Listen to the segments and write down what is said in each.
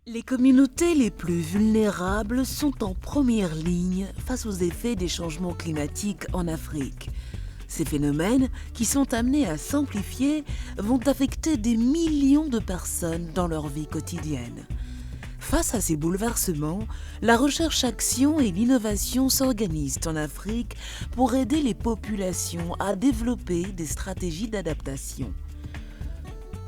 Les communautés les plus vulnérables sont en première ligne face aux effets des changements climatiques en Afrique. Ces phénomènes, qui sont amenés à s'amplifier, vont affecter des millions de personnes dans leur vie quotidienne. Face à ces bouleversements, la recherche-action et l'innovation s'organisent en Afrique pour aider les populations à développer des stratégies d'adaptation.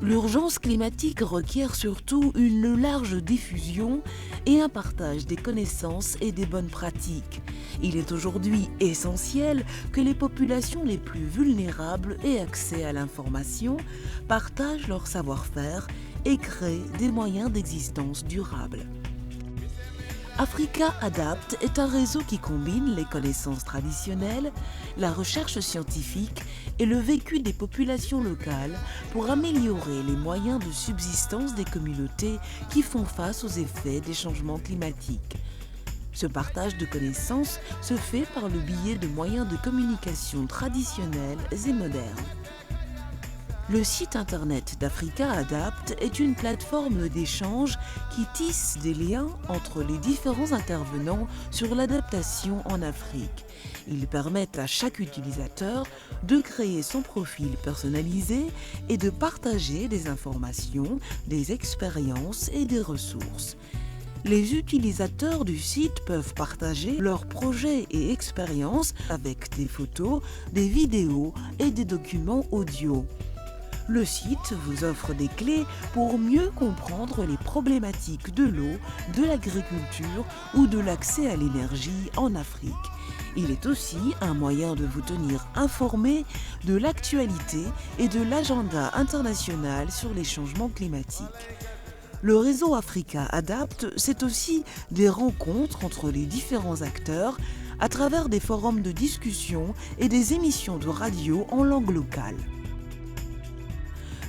L'urgence climatique requiert surtout une large diffusion et un partage des connaissances et des bonnes pratiques. Il est aujourd'hui essentiel que les populations les plus vulnérables aient accès à l'information, partagent leur savoir-faire et créent des moyens d'existence durables. Africa Adapt est un réseau qui combine les connaissances traditionnelles, la recherche scientifique et le vécu des populations locales pour améliorer les moyens de subsistance des communautés qui font face aux effets des changements climatiques. Ce partage de connaissances se fait par le biais de moyens de communication traditionnels et modernes. Le site internet d'Africa Adapt est une plateforme d'échange qui tisse des liens entre les différents intervenants sur l'adaptation en Afrique. Ils permettent à chaque utilisateur de créer son profil personnalisé et de partager des informations, des expériences et des ressources. Les utilisateurs du site peuvent partager leurs projets et expériences avec des photos, des vidéos et des documents audio. Le site vous offre des clés pour mieux comprendre les problématiques de l'eau, de l'agriculture ou de l'accès à l'énergie en Afrique. Il est aussi un moyen de vous tenir informé de l'actualité et de l'agenda international sur les changements climatiques. Le réseau Africa Adapt, c'est aussi des rencontres entre les différents acteurs à travers des forums de discussion et des émissions de radio en langue locale.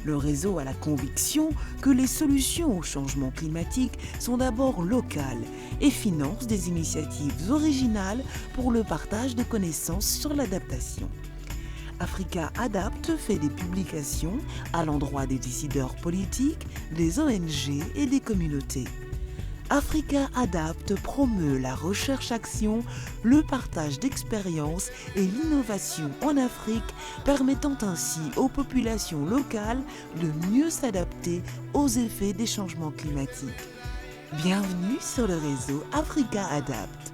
Le réseau a la conviction que les solutions au changement climatique sont d'abord locales et finance des initiatives originales pour le partage de connaissances sur l'adaptation. Africa Adapt fait des publications à l'endroit des décideurs politiques, des ONG et des communautés. Africa Adapt promeut la recherche-action, le partage d'expériences et l'innovation en Afrique, permettant ainsi aux populations locales de mieux s'adapter aux effets des changements climatiques. Bienvenue sur le réseau Africa Adapt.